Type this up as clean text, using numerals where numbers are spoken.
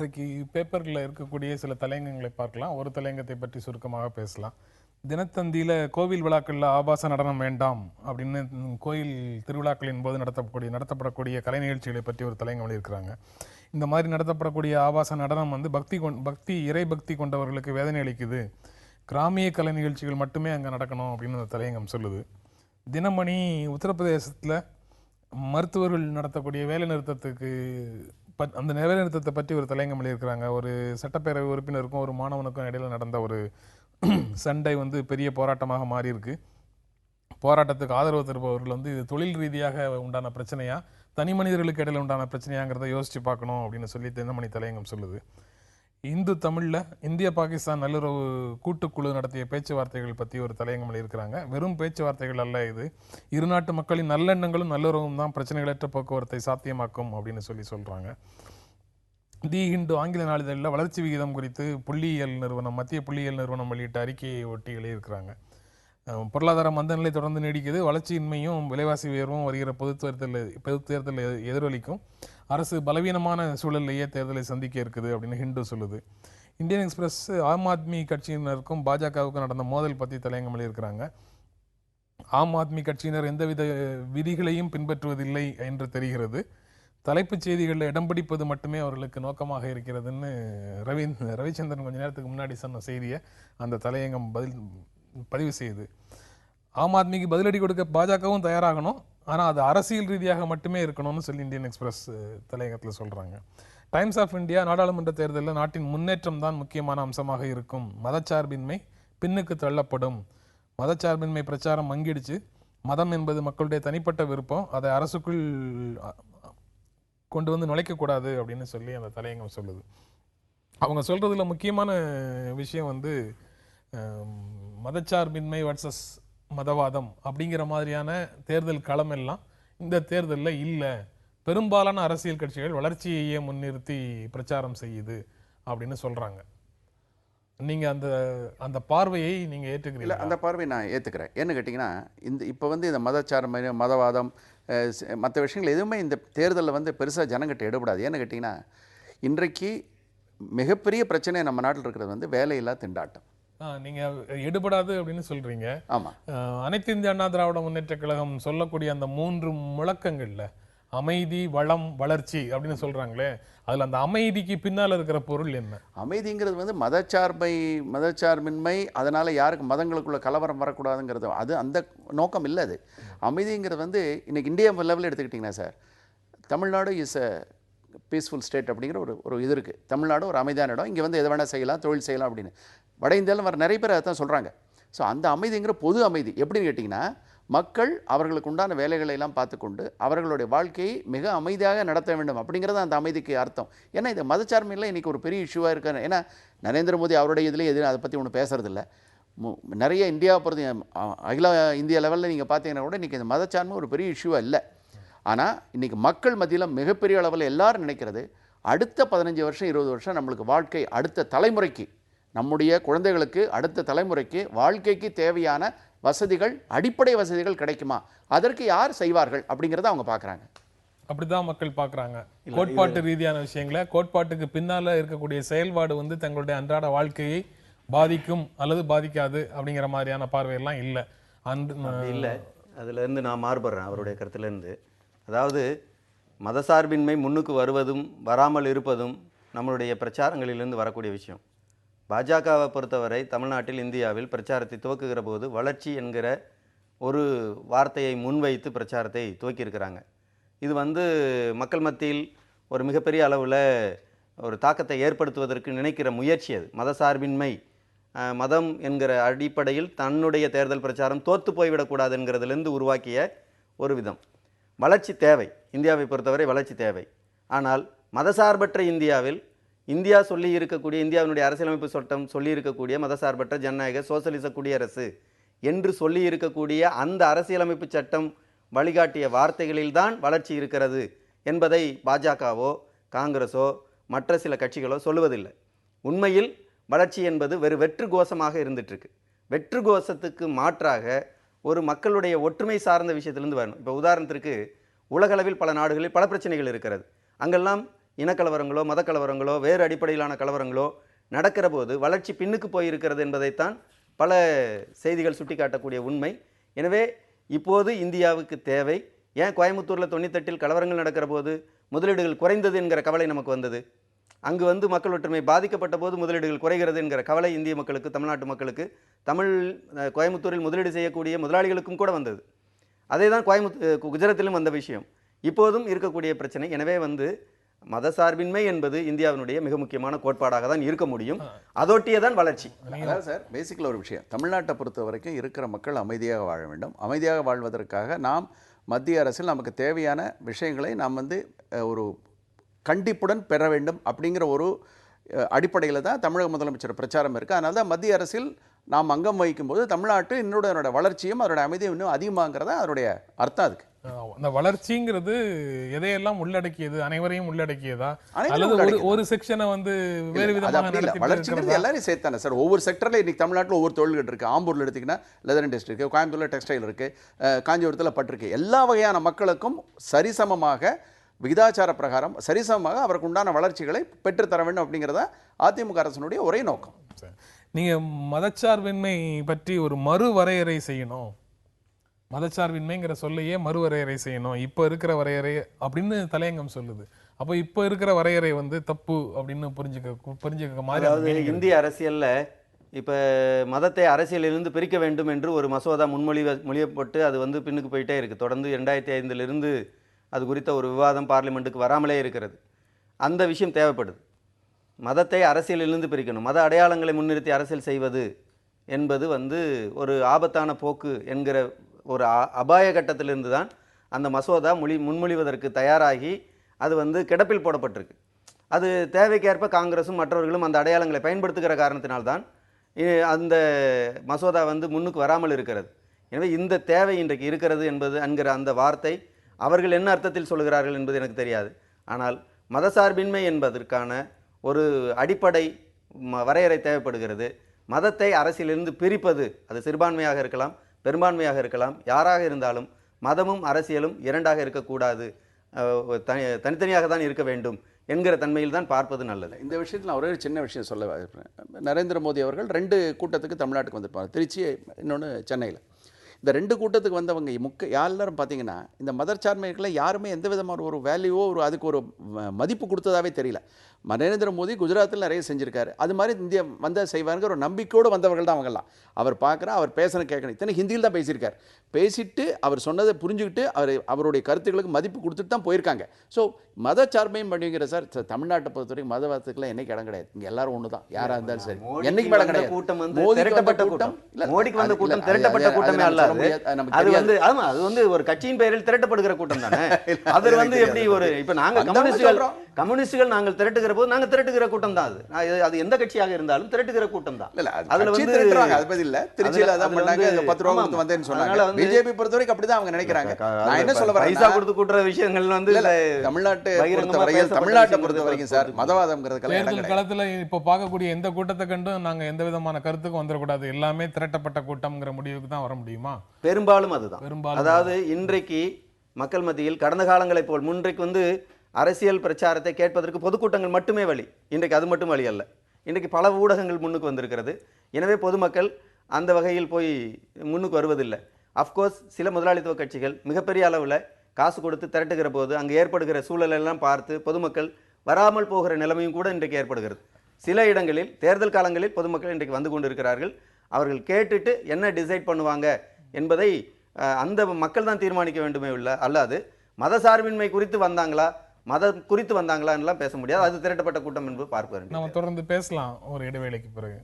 இன்றைக்கு பேப்பர்களில் இருக்கக்கூடிய சில தலையங்கங்களை பார்க்கலாம். ஒரு தலையங்கத்தை பற்றி சுருக்கமாக பேசலாம். தினத்தந்தியில் கோவில் விழாக்களில் ஆபாச நடனம் வேண்டாம் அப்படின்னு கோயில் திருவிழாக்களின் போது நடத்தப்படக்கூடிய கலை நிகழ்ச்சிகளை பற்றி ஒரு தலையங்கம் எழுதியிருக்கிறாங்க. இந்த மாதிரி நடத்தப்படக்கூடிய ஆபாச நடனம் வந்து இறை பக்தி கொண்டவர்களுக்கு வேதனை அளிக்குது. கிராமிய கலை நிகழ்ச்சிகள் மட்டுமே அங்கே நடக்கணும் அப்படின்னு அந்த தலையங்கம் சொல்லுது. தினமணி உத்தரப்பிரதேசத்தில் மருத்துவர்கள் நடத்தக்கூடிய வேலை நிறுத்தத்துக்கு அந்த வேலை நிறுத்தத்தை பற்றி ஒரு தலையங்கம் எழுதியிருக்கிறாங்க. ஒரு சட்டப்பேரவை உறுப்பினருக்கும் ஒரு மாணவனுக்கும் இடையில நடந்த ஒரு சண்டை வந்து பெரிய போராட்டமாக மாறியிருக்கு. போராட்டத்துக்கு ஆதரவு தருபவர்கள் வந்து இது தொழில் ரீதியாக உண்டான பிரச்சனையா, தனி மனிதர்களுக்கு இடையில உண்டான பிரச்சனையாங்கிறத யோசிச்சு பார்க்கணும் அப்படின்னு சொல்லி தினமணி தலையங்கம் சொல்லுது. இந்து தமிழில் இந்திய பாகிஸ்தான் நல்லுறவு கூட்டுக்குழு நடத்திய பேச்சுவார்த்தைகள் பற்றி ஒரு தலையங்கம் எழுதியிருக்கிறாங்க. வெறும் பேச்சுவார்த்தைகள் அல்ல, இது இரு நாட்டு மக்களின் நல்லெண்ணங்களும் நல்லுறவும் தான் பிரச்சனைகளற்ற போக்குவரத்தை சாத்தியமாக்கும் அப்படின்னு சொல்கிறாங்க. தி ஹிந்து ஆங்கில நாளிதழில் வளர்ச்சி விகிதம் குறித்து மத்திய புள்ளியியல் நிறுவனம் வெளியிட்ட அறிக்கையை ஒட்டி எழுதியிருக்கிறாங்க. பொருளாதார மந்தநிலை தொடர்ந்து நீடிக்குது, வளர்ச்சியின்மையும் விலைவாசி உயர்வும் வருகிற பொது தேர்தலில் எதிரொலிக்கும், அரசு பலவீனமான சூழலிலேயே தேர்தலை சந்திக்க இருக்குது அப்படின்னு ஹிந்து சொல்லுது. இந்தியன் எக்ஸ்பிரஸ் ஆம் ஆத்மி கட்சியினருக்கும் பாஜகவுக்கும் நடந்த மோதல் பற்றி தலையங்கம் எழுதியிருக்கிறாங்க. ஆம் ஆத்மி கட்சியினர் எந்தவித விதிகளையும் பின்பற்றுவதில்லை என்று தெரிகிறது, தலைப்புச் செய்திகளில் இடம் பிடிப்பது மட்டுமே அவர்களுக்கு நோக்கமாக இருக்கிறதுன்னு ரவிச்சந்திரன் கொஞ்ச நேரத்துக்கு முன்னாடி சொன்ன செய்தியை அந்த தலையங்கம் பதிவு செய்யுது. ஆம் ஆத்மிக்கு பதிலடி கொடுக்க பாஜகவும் தயாராகணும், ஆனால் அது அரசியல் ரீதியாக மட்டுமே இருக்கணும்னு சொல்லி இந்தியன் எக்ஸ்பிரஸ் தலையங்கத்தில் சொல்கிறாங்க. டைம்ஸ் ஆஃப் இந்தியா நாடாளுமன்ற தேர்தலில் நாட்டின் முன்னேற்றம் தான் முக்கியமான அம்சமாக இருக்கும், மதச்சார்பின்மை பின்னுக்கு தள்ளப்படும், மதச்சார்பின்மை பிரச்சாரம் மங்கிடுச்சு, மதம் என்பது மக்களுடைய தனிப்பட்ட விருப்பம், அதை அரசுக்குள் கொண்டு வந்து நுழைக்கக்கூடாது அப்படின்னு சொல்லி அந்த தலையங்கம் சொல்லுது. அவங்க சொல்கிறதுல முக்கியமான விஷயம் வந்து மதச்சார்பின்மை வர்சஸ் மதவாதம் அப்படிங்கிற மாதிரியான தேர்தல் களம் எல்லாம் இந்த தேர்தலில் இல்லை, பெரும்பாலான அரசியல் கட்சிகள் வளர்ச்சியையே முன்னிறுத்தி பிரச்சாரம் செய்யுது அப்படின்னு சொல்கிறாங்க. நீங்கள் அந்த பார்வையை நீங்கள் ஏற்றுக்கிறீங்களா? அந்த பார்வையை நான் ஏற்றுக்கிறேன். ஏன்னு கேட்டிங்கன்னா, இப்போ வந்து இந்த மதச்சார்பு மதவாதம் மற்ற விஷயங்கள் எதுவுமே இந்த தேர்தலில் வந்து பெருசாக ஜனங்கிட்ட எடுபடாது. ஏன்னு கேட்டிங்கன்னா, இன்றைக்கு மிகப்பெரிய பிரச்சனை நம்ம நாட்டில் இருக்கிறது வந்து வேலையில்லா திண்டாட்டம். நீங்கள் எடுபடாது அப்படின்னு சொல்கிறீங்க. ஆமாம், அனைத்து இந்திய அண்ணா திராவிட முன்னேற்ற கழகம் சொல்லக்கூடிய அந்த 3 முழக்கங்களில் அமைதி, வளம், வளர்ச்சி அப்படின்னு சொல்கிறாங்களே, அதில் அந்த அமைதிக்கு பின்னால் இருக்கிற பொருள் என்ன? அமைதிங்கிறது வந்து மதச்சார்பின்மை, அதனால் யாருக்கு மதங்களுக்குள்ள கலவரம் வரக்கூடாதுங்கிறது அது அந்த நோக்கம் இல்லை. அது அமைதிங்கிறது வந்து இன்றைக்கி இந்தியா லெவலில் எடுத்துக்கிட்டிங்கன்னா sir, Tamil Nadu is a peaceful state அப்படிங்கிற ஒரு இது இருக்குது. தமிழ்நாடு ஒரு அமைதியான இடம், இங்கே வந்து எதை வேணால் செய்யலாம், தொழில் செய்யலாம் அப்படின்னு வட இந்தியாவில் வர நிறைய பேர் அதை தான் சொல்கிறாங்க. ஸோ அந்த அமைதிங்கிற பொது அமைதி எப்படின்னு கேட்டிங்கன்னா, மக்கள் அவர்களுக்கு உண்டான வேலைகளை எல்லாம் பார்த்துக்கொண்டு அவர்களுடைய வாழ்க்கையை மிக அமைதியாக நடத்த வேண்டும் அப்படிங்கிறது அந்த அமைதிக்கு அர்த்தம். ஏன்னா இந்த மதச்சார்மையில் இன்றைக்கி ஒரு பெரிய இஷ்யூவாக இருக்காரு. ஏன்னா நரேந்திர மோடி அவருடைய இதில் எதுவும் அதை பற்றி ஒன்றும் பேசுறதில்ல. நிறைய இந்தியாவை பொறுத்த அகில இந்தியா லெவலில் நீங்கள் பார்த்தீங்கன்னா கூட இன்றைக்கி இந்த மதச்சார்மை ஒரு பெரிய இஷ்யூவாக இல்லை. ஆனால் இன்றைக்கி மக்கள் மத்தியில் மிகப்பெரிய அளவில் எல்லாரும் நினைக்கிறது, அடுத்த 15 வருஷம் 20 வருஷம் நம்மளுக்கு வாழ்க்கை, அடுத்த தலைமுறைக்கு, நம்முடைய குழந்தைகளுக்கு, அடுத்த தலைமுறைக்கு வாழ்க்கைக்கு தேவையான வசதிகள், அடிப்படை வசதிகள் கிடைக்குமா, அதற்கு யார் செய்வார்கள் அப்படிங்கிறத அவங்க பார்க்குறாங்க. அப்படிதான் மக்கள் பார்க்குறாங்க. கோட்பாட்டு ரீதியான விஷயங்களை, கோட்பாட்டுக்கு பின்னால் இருக்கக்கூடிய செயல்பாடு வந்து தங்களுடைய அன்றாட வாழ்க்கையை பாதிக்கும் அல்லது பாதிக்காது அப்படிங்கிற மாதிரியான பார்வையெல்லாம் இல்லை. இல்லை, அதுலேருந்து நான் மாறுபடுறேன் அவருடைய கருத்துலேருந்து. அதாவது மதசார்பின்மை முன்னுக்கு வருவதும் வராமல் இருப்பதும் நம்மளுடைய பிரச்சாரங்களிலிருந்து வரக்கூடிய விஷயம். பாஜகவை பொறுத்தவரை தமிழ்நாட்டில், இந்தியாவில் பிரச்சாரத்தை துவக்குகிற போது வளர்ச்சி என்கிற ஒரு வார்த்தையை முன்வைத்து பிரச்சாரத்தை துவக்கியிருக்கிறாங்க. இது வந்து மக்கள் மத்தியில் ஒரு மிகப்பெரிய அளவில் ஒரு தாக்கத்தை ஏற்படுத்துவதற்கு நினைக்கிற முயற்சி. அது மதசார்பின்மை, மதம் என்கிற அடிப்படையில் தன்னுடைய தேர்தல் பிரச்சாரம் தோற்று போய்விடக்கூடாது என்கிறதுலேருந்து உருவாக்கிய ஒரு விதம். வளர்ச்சி தேவை, இந்தியாவை பொறுத்தவரை வளர்ச்சி தேவை. ஆனால் மதசார்பற்ற இந்தியாவில் இந்தியா சொல்லி இருக்கக்கூடிய, இந்தியாவினுடைய அரசியலமைப்பு சட்டம் சொல்லி இருக்கக்கூடிய மதசார்பற்ற ஜனநாயக சோசலிச குடியரசு என்று சொல்லி இருக்கக்கூடிய அந்த அரசியலமைப்பு சட்டம் வழிகாட்டிய வார்த்தைகளில்தான் வளர்ச்சி இருக்கிறது என்பதை பாஜகவோ காங்கிரஸோ மற்ற சில கட்சிகளோ சொல்லுவதில்லை. உண்மையில் வளர்ச்சி என்பது வெற்று கோஷமாக இருந்துகிட்ருக்கு. வெற்று கோஷத்துக்கு மாற்றாக ஒரு மக்களுடைய ஒற்றுமை சார்ந்த விஷயத்திலிருந்து வரணும். இப்போ உதாரணத்திற்கு உலகளவில் பல நாடுகளில் பல பிரச்சனைகள் இருக்கிறது. அங்கெல்லாம் இனக்கலவரங்களோ மதக்கலவரங்களோ வேறு அடிப்படையிலான கலவரங்களோ நடக்கிற போது வளர்ச்சி பின்னுக்கு போயிருக்கிறது என்பதைத்தான் பல செய்திகள் சுட்டிக்காட்டக்கூடிய உண்மை. எனவே இப்போது இந்தியாவுக்கு தேவை, ஏன் கோயம்புத்தூரில் 98 கலவரங்கள் நடக்கிற போது முதலீடுகள் குறைந்தது என்கிற கவலை நமக்கு வந்தது? அங்கு வந்து மக்கள் ஒற்றுமை பாதிக்கப்பட்ட போது முதலீடுகள் குறைகிறது என்கிற கவலை இந்திய மக்களுக்கு, தமிழ்நாட்டு மக்களுக்கு, கோயம்புத்தூரில் முதலீடு செய்யக்கூடிய முதலாளிகளுக்கும் கூட வந்தது. அதே தான் குஜராத்திலும் வந்த விஷயம், இப்போதும் இருக்கக்கூடிய பிரச்சனை. எனவே வந்து மதசார்பின்மை என்பது இந்தியாவினுடைய மிக முக்கியமான கோட்பாடாக தான் இருக்க முடியும். அதோட்டியே தான் வளர்ச்சி. அதாவது சார், பேசிக்கலாக ஒரு விஷயம், தமிழ்நாட்டை பொறுத்த வரைக்கும் இருக்கிற மக்கள் அமைதியாக வாழ வேண்டும். அமைதியாக வாழ்வதற்காக நாம் மத்திய அரசில் நமக்கு தேவையான விஷயங்களை நாம் வந்து ஒரு கண்டிப்புடன் பெற வேண்டும் அப்படிங்கிற ஒரு அடிப்படையில் தான் தமிழக முதலமைச்சர் பிரச்சாரம் இருக்குது. அதனால தான் மத்திய அரசில் நாம் அங்கம் வகிக்கும்போது தமிழ்நாட்டு இன்னொரு வளர்ச்சியும் அதோட அமைதியும் இன்னும் அதிகமாகிறதா அதனுடைய அர்த்தம். அதுக்கு அந்த வளர்ச்சிங்கிறது எதையெல்லாம் உள்ளடக்கியது? அனைவரையும் உள்ளடக்கியதா அல்லது ஒரு செக்ஷனை வந்து வேறு விதமாக? வளர்ச்சிங்கிறது எல்லாரையும் சேர்த்தானே சார். ஒவ்வொரு செக்டரில் இன்னைக்கு தமிழ்நாட்டில் ஒவ்வொரு தொழில்கள் இருக்குது. ஆம்பூரில் எடுத்திங்கன்னா லெதர் இண்டஸ்ட்ரி இருக்குது, கோயம்புத்தூரில் டெக்ஸ்டைல் இருக்குது, காஞ்சிபுரத்தில் பட்டிருக்கு. எல்லா வகையான மக்களுக்கும் சரிசமமாக விகிதாச்சார பிரகாரம் சரிசமமாக அவருக்கு உண்டான வளர்ச்சிகளை பெற்றுத்தர வேண்டும் அப்படிங்கிறத அதிமுக அரசினுடைய ஒரே நோக்கம். நீங்க மதச்சார்பின்மை பற்றி ஒரு மறுவரையறை செய்யணும், மதச்சார்பின்மைங்கிற சொல்லையே மறுவரையறை செய்யணும், இப்போ இருக்கிற வரையறை அப்படின்னு தலையங்கம் சொல்லுது. அப்போ இப்போ இருக்கிற வரையறை வந்து தப்பு அப்படின்னு புரிஞ்சுக்க மாதிரி. அதாவது இந்திய அரசியல்ல இப்போ மதத்தை அரசியலிலிருந்து பிரிக்க வேண்டும் என்று ஒரு மசோதா மொழியப்பட்டு அது வந்து பின்னுக்கு போயிட்டே இருக்குது. தொடர்ந்து 2005 அது குறித்த ஒரு விவாதம் பார்லிமெண்ட்டுக்கு வராமலே இருக்கிறது. அந்த விஷயம் தேவைப்படுது. மதத்தை அரசியலிலிருந்து பிரிக்கணும், மத அடையாளங்களை முன்னிறுத்தி அரசியல் செய்வது என்பது வந்து ஒரு ஆபத்தான போக்கு என்கிற ஒரு அபாய கட்டத்திலிருந்து தான் அந்த மசோதா முன்மொழிவதற்கு தயாராகி அது வந்து கிடப்பில் போடப்பட்டிருக்கு. அது தேவைக்கேற்ப காங்கிரஸும் மற்றவர்களும் அந்த அடையாளங்களை பயன்படுத்துகிற காரணத்தினால்தான் அந்த மசோதா வந்து முன்னுக்கு வராமல் இருக்கிறது. எனவே இந்த தேவை இன்றைக்கு இருக்கிறது என்கிற அந்த வார்த்தை அவர்கள் என்ன அர்த்தத்தில் சொல்கிறார்கள் என்பது எனக்கு தெரியாது. ஆனால் மதசார்பின்மை என்பதற்கான ஒரு அடிப்படை வரையறை தேவைப்படுகிறது. மதத்தை அரசியலிருந்து பிரிப்பது, அது சிறுபான்மையாக இருக்கலாம், பெரும்பான்மையாக இருக்கலாம், யாராக இருந்தாலும் மதமும் அரசியலும் இரண்டாக இருக்கக்கூடாது, தனித்தனியாக தான் இருக்க வேண்டும் என்கிற தன்மையில் தான் பார்ப்பது நல்லது. இந்த விஷயத்தில் ஒரே சின்ன விஷயம் சொல்ல, நரேந்திர மோடி அவர்கள் 2 கூட்டத்துக்கு தமிழ்நாட்டுக்கு வந்திருப்பாங்க, திருச்சி, இன்னொன்று சென்னையில். இந்த 2 கூட்டத்துக்கு வந்தவங்க எல்லாரும் பார்த்தீங்கன்னா இந்த மதச்சார்மைகளை யாருமே எந்த விதமான ஒரு வேல்யூவோ அதுக்கு ஒரு மதிப்பு கொடுத்ததாவே தெரியல. நரேந்திர மோடி குஜராத்தில் நிறைய செஞ்சிருக்காரு, அது மாதிரி இந்தியா வந்தால் செய்வாருங்கிற ஒரு நம்பிக்கையோடு வந்தவர்கள் தான் அவங்கெல்லாம். அவர் பார்க்குறா, அவர் பேசணும், கேட்கணும், இத்தனை ஹிந்தியில் தான் பேசியிருக்கார். பேசிட்டு அவர் சொன்னதை புரிஞ்சுக்கிட்டு அவருடைய கருத்துக்களுக்கு மதிப்பு கொடுத்துட்டு தான் போயிருக்காங்க. ஸோ மதச்சார்பையும் பண்ணிங்கிற சார், தமிழ்நாட்டை பொறுத்த வரைக்கும் மதவாதத்துக்குலாம் என்னைக்கு இடம் கிடையாது. இங்கே எல்லாரும் ஒன்று தான், யாராக இருந்தாலும் சரி. என்னைக்கு இடம் கிடையாது. மோடிக்கு வந்த கூட்டம் திரட்டப்பட்ட கூட்டமே அல்ல. அது வந்து ஒரு கட்சியின் பெயரில் திரட்டப்படுகிற கூட்டம் தானே. அது வந்து எப்படி ஒரு இப்ப நாங்க கம்யூனிஸ்டுகள் நாங்கள் திரட்டுகிற போது நாங்க திரட்டுகிற கூட்டம் தான் அது எந்த கட்சியாக இருந்தாலும் திரட்டுகிற கூட்டம் தான். அதுல வந்து திரட்டுறாங்க, அது பதில் இல்ல. திருச்சியில அதான் பண்ணாங்க, 10 ரூபாய் கொடுத்து வந்தேன்னு சொன்னாங்க. பிஜேபி பொறுத்தவரைக்கும் அப்படிதான் அவங்க நினைக்கிறாங்க. நான் என்ன சொல்ல வரேன், பைசா கொடுத்து கூட்டுற விஷயங்கள் வந்து தமிழ்நாட்டை பொறுத்த வரைக்கும் சார் மதவாதம்ங்கிறது தேர்தல் களத்துல இப்ப பார்க்கக்கூடிய எந்த கூட்டத்தை கண்டும் நாங்க எந்த விதமான கருத்துக்கும் வந்துடக்கூடாது, எல்லாமே திரட்டப்பட்ட கூட்டம்ங்கிற முடிவுக்கு தான் வர முடியுமா? பெரும்பாலும் அதுதான். அதாவது இன்றைக்கு மக்கள் மத்தியில் கடந்த காலங்களைப் போல் முன்றைக்கு வந்து அரசியல் பிரச்சாரத்தை கேட்பதற்கு பொதுக்கூட்டங்கள் மட்டுமே வழி. இன்றைக்கு அது மட்டும் வழி அல்ல. இன்றைக்கு பல ஊடகங்கள் முன்னுக்கு வந்திருக்கிறது. எனவே பொதுமக்கள் அந்த வகையில் போய் முன்னுக்கு வருவதில்லை. அஃப்கோர்ஸ் சில முதலாளித்துவ கட்சிகள் மிகப்பெரிய அளவில் காசு கொடுத்து திரட்டுகிற போது அங்கு ஏற்படுகிற சூழலெல்லாம் பார்த்து பொதுமக்கள் வராமல் போகிற நிலைமையும் கூட இன்றைக்கு ஏற்படுகிறது. சில இடங்களில் தேர்தல் காலங்களில் பொதுமக்கள் இன்றைக்கு வந்து கொண்டிருக்கிறார்கள். அவர்கள் கேட்டுட்டு என்ன டிசைட் பண்ணுவாங்க என்பதை அந்த மக்கள் தான் தீர்மானிக்க வேண்டுமே அல்லாது மதசார்பின்மை குறித்து வந்தாங்களா, மதம் குறித்து வந்தாங்களா எல்லாம் பேச முடியாது. அது திரட்டப்பட்ட கூட்டம் என்பது பார்க்க வேண்டும். நம்ம தொடர்ந்து பேசலாம் ஒரு இடைவேளைக்கு பிறகு.